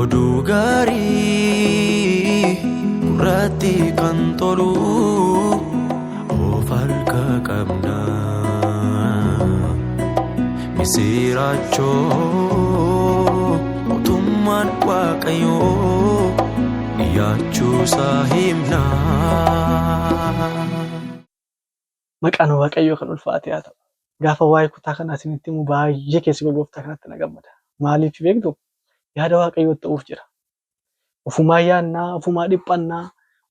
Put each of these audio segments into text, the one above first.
Oduu gaarii gurratti kan tolu of harka qabna. Misiraachoo mootummaan Waaqayyoo dhiyaachuusaa himna. Maqaan Waaqayyoo kan ulfaate haa ta'u. Gaafa waa'ee kutaa kanaa isinitti himu baay'ee keessi gooftaa kanatti na gammada. Maaliif beektu? Yaada Waaqayyoo ta'uuf jira. Ofumaa yaannaa, ofumaa dhiphannaa,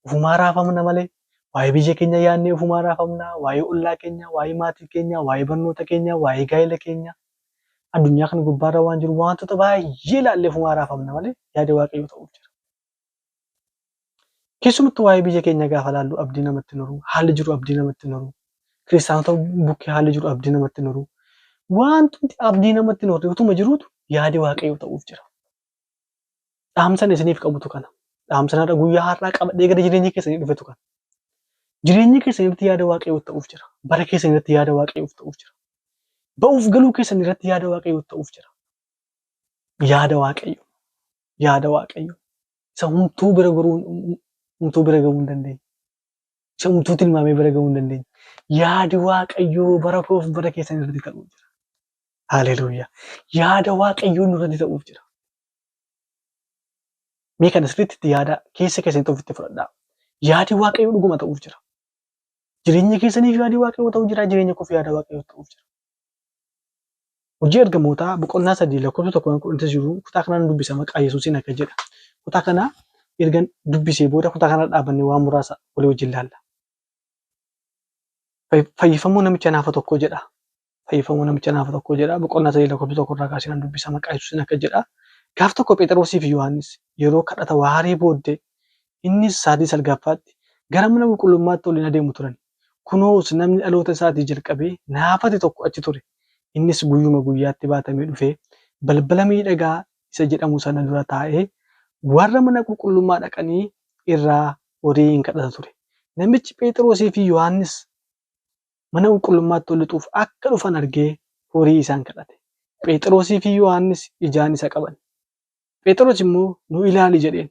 ofumaa raafamna malee waa'ee biyya keenya yaannee ofumaa raafamnaa, waa'ee ollaa keenya, waa'ee maatii keenya, waa'ee barnoota keenya, waa'ee gaa'ela keenya. Addunyaa kana gubbaarra waan jiru wantoota baay'ee ilaallee ofumaa raafamna malee yaada Waaqayyoo ta'uuf jira. Keessumattuu waa'ee biyya keenya gaafa laallu abdii namatti hin horu, haalli jiru abdii namatti hin horu. Kiristaanota bukkee haalli jiru abdii namatti hin horu. Wantooti abdii namatti hin horre utuma jiruutu yaada Waaqayyoo ta'uuf jira. Dhaamsan isiniif qabutu kana. Dhaamsan har'a guyyaa har'aa qabadhee gara jireenya keessanii dhufetu kana. Jireenya keessanitti yaada Waaqayyoo ta'uuf jira. Bara keessanitti yaada Waaqayyoo ta'uuf jira. Ba'uuf galuu keessan irratti yaada Waaqayyoo ta'uuf jira. Yaada Waaqayyoo. Yaada Waaqayyoo. Isa humtuu bira gahuu hin dandeenye. Isa humtuu tilmaamee bira gahuu hin dandeenye. Yaadi Waaqayyoo bara koof bara keessan irratti ta'uuf jira. Haleluuyaa. Yaada Waaqayyoo nurratti ta'uuf jira. Mee kana sirriitti yaada keessa keessanitti ofitti fudhadhaa. Yaadi Waaqayyoo dhuguma ta'uuf jira. Jireenya keessaniif yaadi Waaqayyoo ta'uuf jira. Jireenya koof yaada Waaqayyoo ta'uuf jira. Hojii ergamootaa boqonnaa 3 lakkoofsa 1 jiru kutaa kanaan dubbisa maqaa Yesuusiin akka jedha. Kutaa kana ergan dubbisee booda kutaa kana dhaabannee waan muraasa walii wajjin ilaalla. Fayyifamuu namicha naafa tokkoo jedha. Fayyifamuu namicha naafa tokkoo jedha. Boqonnaa 3 lakkoofsa 1 irraa kaasee dubbisa maqaa Yesuusiin akka jedha. Gaaf tokko Phexrosii fi Yohaannis yeroo kadhata waaree booddee innis sa'aatii salgaffaatti gara mana qulqullummaatti ol adeemu turan. Kunoos namni dhaloota isaatii jalqabee naafate tokko achi ture. Innis guyyuma guyyaatti baatamee dhufee balbala miidhagaa isa jedhamu sana dura taa'ee warra mana qulqullummaa dhaqanii irraa horii hin kadhata ture. Namichi Phexrosii fi Yohaannis mana qulqullummaatti ol lixuuf akka dhufan argee horii isaan kadhate. Phexrosii fi Yohaannis ijaan isa qaban. Phexros immoo nu ilaali jedheen.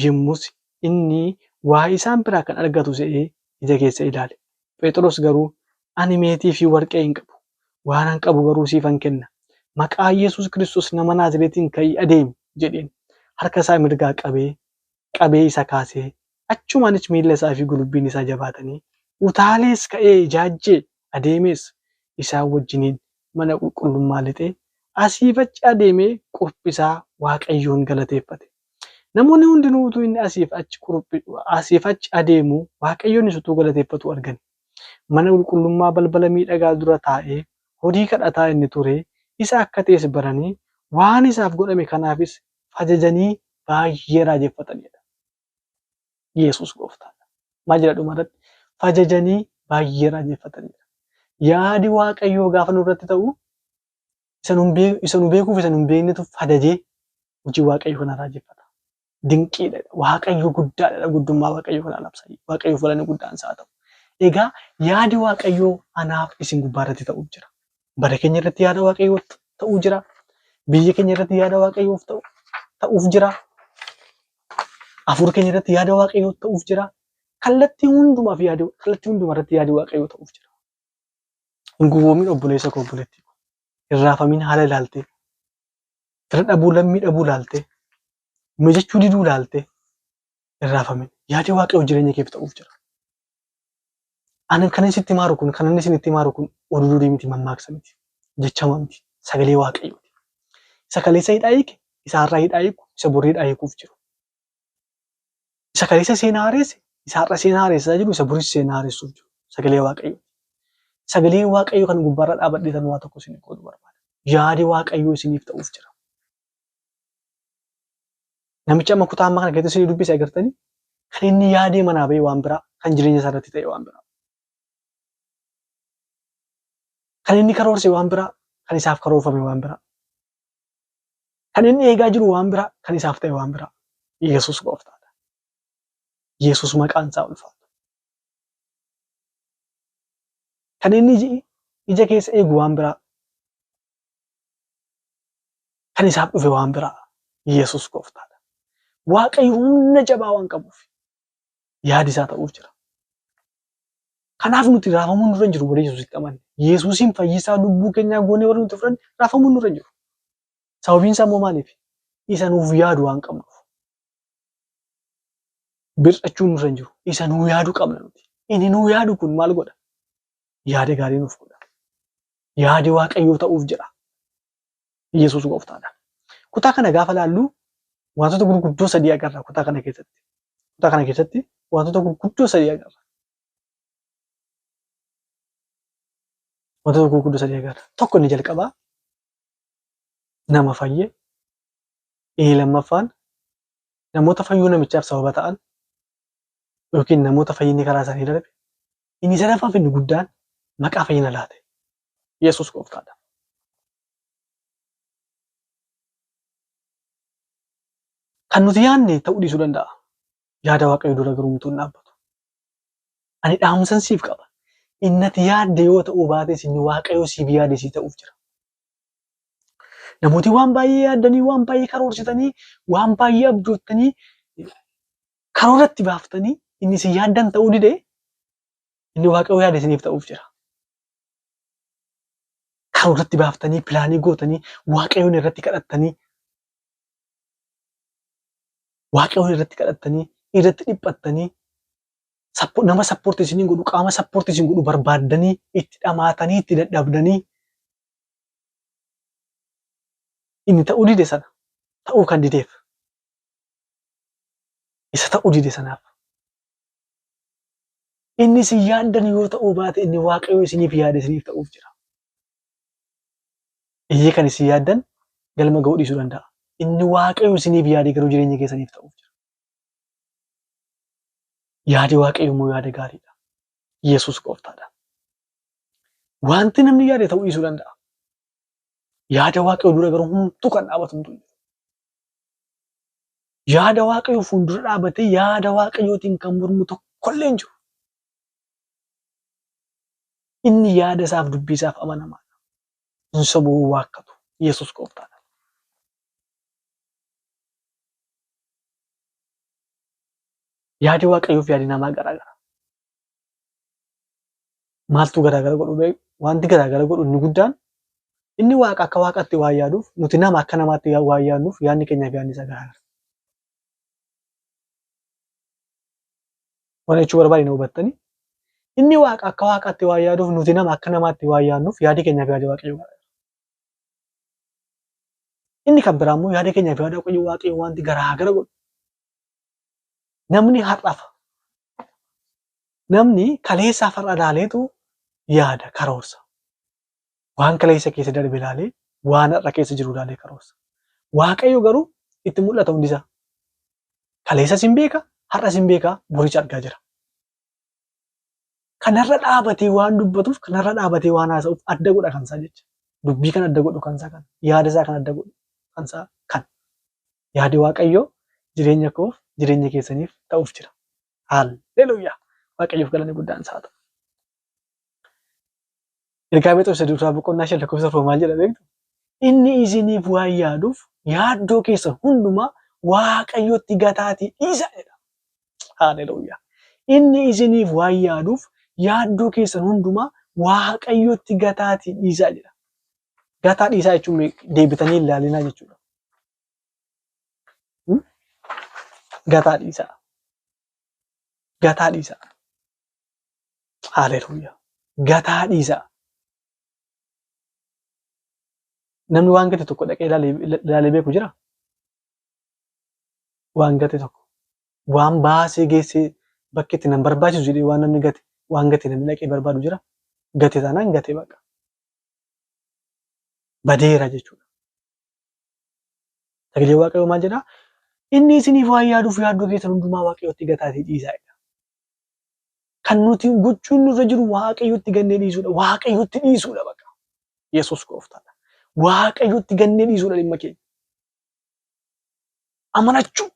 Yommus inni waa isaan biraa kan argatu se'ee ija keessa ilaale. Phexros garuu ani meetii fi warqee hin qabu. Waan an qabu garuu siifan kenna. Maqaa Yesuus Kiristoos nama Naazreetiin ka'ii adeemi jedheen. Harka isaa mirgaa qabee isa kaasee achumaanis miilla isaa fi gulubbiin isaa jabaatanii utaalees ka'ee jaajjee adeemees isaan wajjiniin mana qulqullummaa lixee asiif achi adeemee qophisaa Waaqayyoon galateeffate. Namoonni hundinuu utuu inni asiif achi adeemu Waaqayyoon utuu galateeffatu argan. Mana qulqullummaa balbala miidhagaa dura taa'ee horii kadhataa inni ture isa akka ta'es baranii waan isaaf godhame kanaafis fajajanii baay'ee raajeffatanidha. Yesuus gooftaadha. Maal jedha dhumarratti? Fajajanii baay'ee raajeffatanidha. Yaadi Waaqayyoo gaafa nurratti ta'u isa nu beekuuf isa nu hin beeknetu fajajee hojii Waaqayyoo kana raajeffata. Dinqiidha. Waaqayyoo guddaadha. Guddummaa Waaqayyoo kana labsa. Waaqayyoo galanni guddaan isaa ta'u. Egaa yaadi Waaqayyoo anaaf isin gubbaarratti ta'uuf jira. Bara keenya irratti yaada Waaqayyoo ta'uu jira. Biyya keenya irratti yaada Waaqayyoo ta'uuf jira. Afur keenya irratti yaada Waaqayyoo ta'uuf jira. Kallattii hundumarratti yaadi Waaqayyoo ta'uuf jira. Hin gowwoomin obboleessa koo obboleettii. Hin raafamin haala ilaaltee. Fira dhabuu lammii dhabuu ilaaltee. Mijachuu diduu ilaaltee. Hin raafamin. Yaadi Waaqayyoo jireenya keef ta'uuf jira. Ani kan inni sitti maaru kun kan inni isinitti maaru kun oduu durii miti mammaaksa miti. Jechama miti. Sagalee Waaqayyooti. Isa kaleessa hidhaa hiike, isa har'aa hidhaa hiiku, isa borii hidhaa hiikuuf jiru. Isa kaleessa seenaa haareesse, isa har'a seenaa haaressaa jiru, isa boris seenaa haaressuuf jiru. Sagalee Waaqayyooti. Sagaleen Waaqayyoo kan gubbaarra dhaabadheetan waa tokko isinii qoodu barbaada. Yaadi Waaqayyoo isiniif ta'uuf jira. Namicha amma kutaa ammaa kana keessatti isinii dubbise agartanii kan inni yaadee manaa bahee waan biraa, kan jireenya isaa irratti ta'e waan biraa. Kan inni karoorse waan biraa, kan isaaf karoorfame waan biraa. Kan inni eegaa jiru waan biraa, kan isaaf ta'e waan biraa. Yesuus gooftaadha. Yesuus maqaan isaa ulfaatu. Kan inni ija keessa eegu waan biraa. Kan isaaf dhufe waan biraa. Yesuus gooftaadha. Waaqayyo humna jabaa waan qabuuf yaadi isaa ta'uuf jira. Kanaaf nuti raafamuun nurra hin jiru warri Yesuusitti amanne. Yesuusiin fayyisaa lubbuu keenyaa goonee warri nuti fudhanne raafamuun nurra hin jiru. Sababiin isaa immoo maaliif? Isa nuuf yaadu waan qabnuuf. Bir'achuun nurra hin jiru. Isa nuu yaadu qabna nuti. Inni nuu yaadu kun maal godha? Yaada gaarii nuuf godha. Yaadi Waaqayyoo ta'uuf jira. Yesuus gooftaadha. Kutaa kana gaafa laallu wantoota gurguddoo sadii agarra kutaa kana keessatti. Kutaa kana keessatti wantoota gurguddoo sadii agarra. Wantoota gurguddoo sadii agarra. Tokko inni jalqabaa nama fayyee. Lammaffaan namoota fayyuu namichaaf sababa ta'an yookiin namoota fayyinni karaa isaanii darbe. Inni sadaffaan inni guddaan maqaa fayyina laate. Yesuus gooftaadha. Kan nuti yaadne ta'uu dhiisuu danda'a. Yaada Waaqayyoo dura garuu utuu hin dhaabbatu. Ani dhaamsan siif qaba. Inni ati yaadde yoo ta'uu baates inni Waaqayyoo siif yaade si ta'uuf jira. Namooti waan baay'ee yaaddanii, waan baay'ee karoorsitanii, waan baay'ee abjoottanii karooratti baaftanii inni si yaaddan ta'uu didee inni Waaqayyoo yaade isiniif ta'uuf jira. Karooratti baaftanii, pilaanii gootanii, Waaqayyoon irratti kadhattanii, Waaqayyoon irratti kadhattanii, irratti dhiphattanii, nama sappoortii isin godhu, qaama sappoortii isin godhu barbaaddanii, itti dhamaatanii, itti dadhabdanii inni ta'uu dide sana ta'uu kan dideef isa ta'uu dide sanaaf inni isin yaaddan yoo ta'uu baate inni Waaqayyoo isiniif yaade isiniif ta'uuf jira. Iyyee kan isin yaaddan galma ga'uu dhiisuu danda'a. Inni Waaqayyoo isiniif yaade garuu jireenya keessaniif ta'uuf jira. Yaadi Waaqayyoo immoo yaada gaariidha. Yesuus gooftaadha. Wanti namni yaade ta'uu dhiisuu danda'a. Yaada Waaqayyoo dura garuu hunduu kan dhaabatumtu jiru. Yaada Waaqayyoo fuuldura dhaabatee yaada Waaqayyootiin kan mormu tokkollee hin jiru. Inni yaada isaaf dubbii isaaf amanamaadha. Hin sobuu waakkatu. Yesuus gooftaadha. Yaadi Waaqayyoof yaadi namaa garaagara. Maaltu garaagara godhu beeku? Wanti garaagara godhu inni guddaan inni Waaqa akka Waaqaatti waan yaaduuf nuti nama akka namaatti waan yaadnuuf yaadni keenyaaf yaadni isaa garaagara. Waan jechuu barbaadne hubattanii inni Waaqa akka Waaqaatti waan yaaduuf nuti nama akka namaatti waan yaadnuuf yaadi keenyaaf yaadi Waaqayyoo garaagara. Inni kan biraa immoo yaada keenyaaf yaada Waaqayyoo wanti garaagara godhu. Namni har'afa. Namni kaleessaa far'a ilaaleetu yaada karoorsa. Waan kaleessa keessa darbe ilaalee waan har'a keessa jiru ilaalee karoorsa. Waaqayyo garuu itti mul'ata hundisaa. Kaleessas hin beeka, har'as hin beeka, boricha argaa jira. Kanarra dhaabatee waan dubbatuuf, kanarra dhaabatee waan haasa'uuf adda godha kansaa jecha. Dubbii kan adda godhu kansaa kan. Yaada isaa kan adda godhu kansaa kan. Yaadi Waaqayyoo jireenya koof jireenya keessaniif ta'uuf jira. Haalleluuyaa. Waaqayyoof galanni guddaan isaa ta'u. Ergaa Phexros duraa boqonnaa 5 lakkoofsa 4 maal jedha beektu? Inni isiniif waan yaaduuf yaaddoo keessa hundumaa Waaqayyotti gataatii dhiisa jedha. Haalleluuyaa. Inni isiniif waan yaaduuf yaaddoo keessa hundumaa Waaqayyotti gataatii dhiisa jedha. Gataa dhiisaa jechuun deebitanii ilaalinaa jechuudha. Gataa dhiisaa. Gataa dhiisaa. Haalleluuyaa. Gataa dhiisaa. Namni waan gate tokko dhaqee ilaalee beeku jira? Waan gate tokko. Waan baasee geessee bakki itti nan barbaachisu jedhee waan namni gate waan gate namni dhaqee barbaadu jira? Gate taanaan gate baqa. Badeera jechuudha. Sagalee Waaqayyoo maal jedhaa? Inni isiniif waan yaaduuf yaaddoo keessan hundumaa Waaqayyotti gataatii dhiisaa. Kan nuti gochuun nurra jiru Waaqayyotti gannee dhiisuudha. Waaqayyotti dhiisuudha baqa. Yesuus gooftaadha. Waaqayyotti gannee dhiisuudha dhimma keenya. Amanachuu.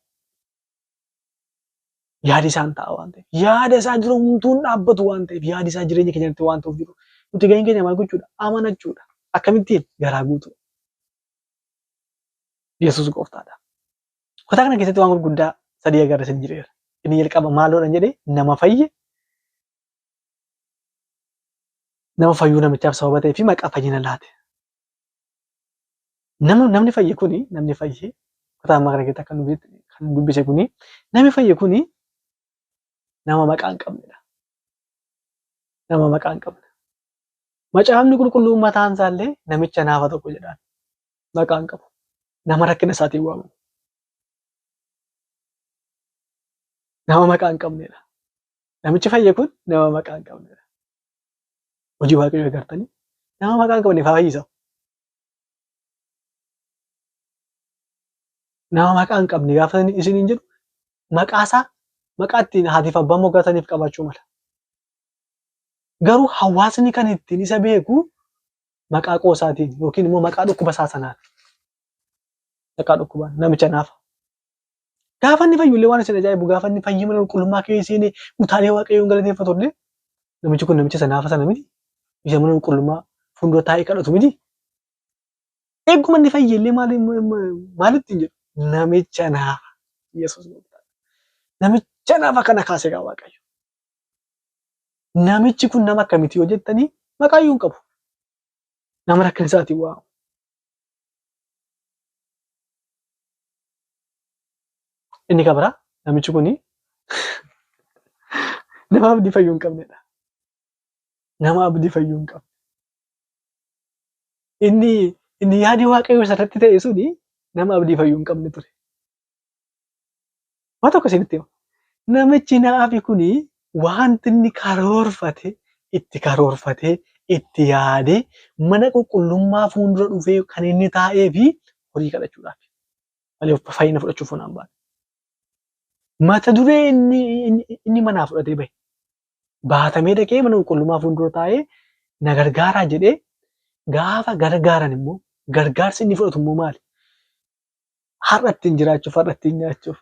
Yaadi isaan ta'a waan ta'eef. Yaada isaa dura humtuun dhaabbatu waan ta'eef yaadi isaa jireenya keenyatti waan ta'uuf jiru. Nuti gaheen keenya maal gochuudha? Amanachuudha. Akkamittiin? Garaa guutuu. Yesuus gooftaadha. Kutaa kana keessatti waan gurguddaa sadii agarsiisan jireera. Inni jalqaba maaloodhaan jedhee nama fayye, nama fayyuu namichaaf sababa ta'ee fi maqaa fayyina laate. Namni fayye kuni, namni fayye kutaa amma kana keessatti kan dubbise kuni, namni fayye kuni nama maqaa hin qabnedha. Nama maqaa hin qabne. Macaafni qulqulluun mataan isaallee namicha naafa tokko jedhaan maqaa hin qabu. Nama rakkina isaatiin waamamu. Nama maqaa hin qabnedha. Namichi fayye kun nama maqaa hin qabnedha. Hojii waaqayyoo agartanii nama maqaa hin qabne fayyisa. Nama maqaa hin qabne gaafa isiniin jedhu maqaasaa maqaa ittiin haatiif abbaan moggaasaniif qabaachuu mala. Garuu hawaasni kan ittiin isa beeku maqaa qoosaatiin yookiin immoo maqaa dhukkuba isaa sanaati. Maqaa dhukkubaan namicha naafa. Gaafa inni fayyullee waan isin ajaa'ibu gaafa inni fayyii mana qulqullummaa keessatti utaalee waaqayyoon galateeffatullee namichi kun namicha naafa sana miti. Isa mana qulqullummaa fuuldura taa'ee kadhatu miti. Eeguma inni fayyillee maalitti hin jedhu namicha naafa. Yesuus namicha naafa kana kaasee gaa waaqayyo. Namichi kun nama akkamiiti yoo jettanii maqaayyuu hin qabu. Nama rakkina isaatiin waa'u. Inni kabira namichi kuni nama abdii fayyuu hin qabnedha. Nama abdii fayyuu hin qabne. Inni yaadi waaqayyoo isarratti ta'e suni nama abdii fayyuu hin qabne ture. Waan tokko isinitti hima. Namichi naafi kuni wanti inni karoorfatee itti yaadee mana qulqullummaa fuuldura dhufee kan inni taa'ee fi horii kadhachuudhaaf. Malee fayyina fudhachuuf onaan baane. Mata duree inni manaa fudhatee bahe. Baatamee dhaqee mana qulqullummaa fuuldura taa'ee na gargaaraa jedhee gaafa gargaaran immoo gargaarsi inni fudhatu immoo maali? Har'a ittiin jiraachuuf, har'a ittiin nyaachuuf.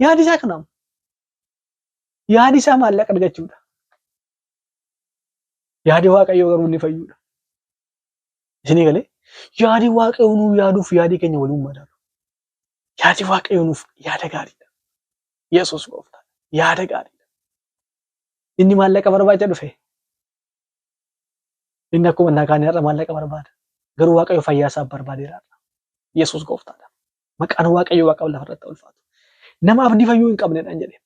Yaadi isaa kanamu. Yaadi isaa maallaqa argachuudha. Yaadi waaqayyoo garuu inni fayyuudha. Isinii galee yaadi waaqayyoo nuu yaaduuf yaadi keenya waliin madaalu. Yaadi waaqayyoo nuuf yaada gaariidha. Yesuus gooftaa yaada gaariidha. Inni maallaqa barbaacha dhufe. Inni akkuma nagaanii har'a maallaqa barbaada. Garuu waaqayyo fayyaa isaaf barbaadeera. Yesuus gooftaadha. Maqaan waaqayyoo waaqa lafarratti ulfaatu. Nama abdii fayyuu hin qabnedhaan jedhe.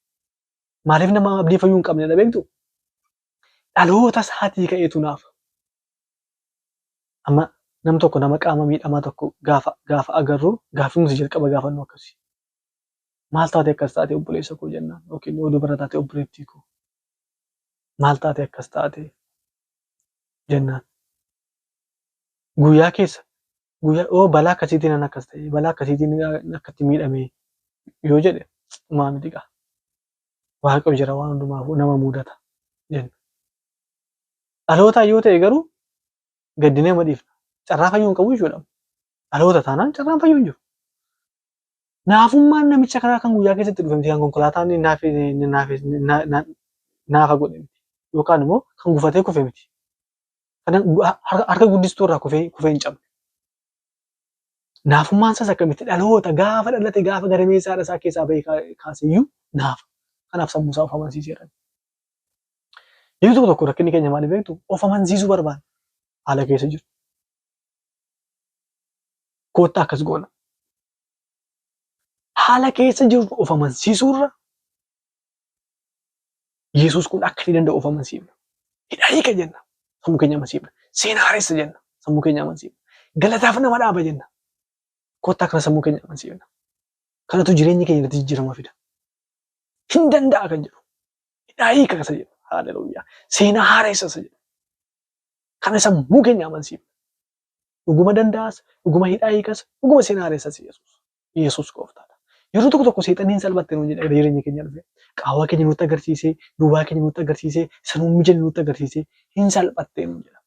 Maaliif nama abdii fayyuu hin qabnedha beektu? Dhaloota isaatii ka'eetu naaf. Amma nam tokko nama qaama miidhamaa tokko gaafa agarru gaaffiinsi jalqaba gaafannu akkasii. Maal taate akkas taate obboleessa koo jennaan yookiin yoo dubara taate obboleettii koo. Maal taate akkas taate jennaan. Guyyaa keessa balaa akkasiitiin an akkas ta'e balaa akkasiitiin akkatti miidhame yoo jedhe maa miti qaba. Waaqayyo jira waan hundumaafuu nama mudata jenna. Dhalootaa yoo ta'e garuu gaddinee madiifna. Carraa fayyuu hin qabu jechuudha. Dhaloota taanaan carraan fayyuu hin jiru. Naafummaan namicha karaa kan guyyaa keessatti dhufe miti kan konkolaataan naafa godhe miti. Yookaan immoo kan gufatee kufe miti. Harka guddistuu irraa kufee hin cabne. Naafummaan isaas akkamitti dhaloota gaafa dhalate gaafa gadameessaa isaa keessaa bahee kaaseyyuu naafa. Kanaaf sammuu isaa of amansiiseera. Yeroo tokko rakkinni keenya maaliif beektu of amansiisuu barbaada. Haala keessa jiru. Koottaa akkas goona. Haala keessa jiru of amansiisuurra Yesuus kun akka inni danda'u of amansiifna. Hidhaa hiika jenna. Sammuu keenya amansiifna. Seenaa haareessa jenna. Sammuu keenya amansiifna. Galataaf nama dhaaba jenna. Koottaa kana sammuu keenya amansiifna. Kanatu jireenya keenya irratti jijjiirama fida. Hin danda'a kan jedhu. Hidhaa hiika kasa jedhu. Haaleluyyaa. Seenaa haareessa isa jedhu. Kana sammuu keenya amansiifna. Dhuguma danda'as, dhuguma hidhaa hiikas, dhuguma seenaa haareessas Yesuus. Yesuus gooftaadha. Yeroo tokko seexaniin salphattee nuun jedha jireenya keenya dhufe. Qaawwaa keenya nutti agarsiisee, duwwaa keenya nutti agarsiisee, sanuun mijanii nutti agarsiisee hin salphattee nuun jedha.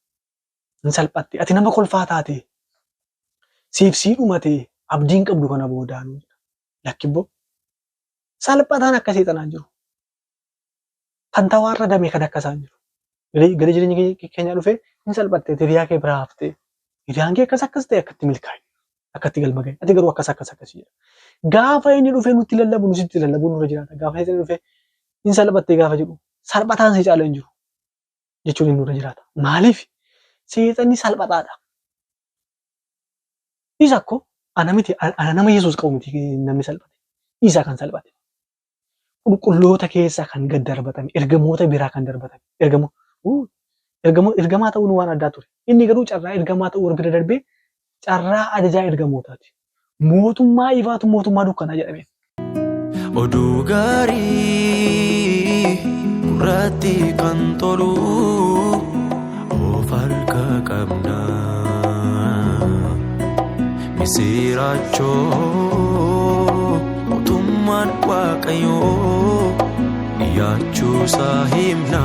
Hin salphattee. Ati nama kolfaa taate siif sii dhumatee abdiin qabdu kana boodaa nuun jedha. Lakkibboo salphataan akka seexanaan jiru. Kan tawaarra damee kan akka isaan jiru. Gara jireenya keenya dhufe hin salphattee hiriyaa kee biraa haftee hiriyaan kee akkas ta'e akkatti milkaa'e akkatti galma ga'e. Ati garuu akkasii jedha. Gaafa inni dhufee nutti lallabu nusitti lallabu nurra jiraata. Gaafa inni dhufee hin salphattee gaafa jedhu salphataan si caala hin jiru jechuun nurra jiraata. Maaliif seexanni salphataadha. Isa akkoo ana miti ana nama Yesuus qabu miti namni salphate. Isa kan salphate. Qulqulloota keessaa kan gad darbatame ergamoota biraa kan darbatame ergamaa ta'uun waan addaa ture. Inni garuu carraa ergamaa ta'uu warra bira darbee carraa ajajaa ergamootaati. Mootummaa ifaatu mootummaa dukkanaa jedhame. Oduu gaarii gurratti kan tolu of harka qabna. Misiraachoo mootummaan Waaqayyoo dhiyaachuusaa himna.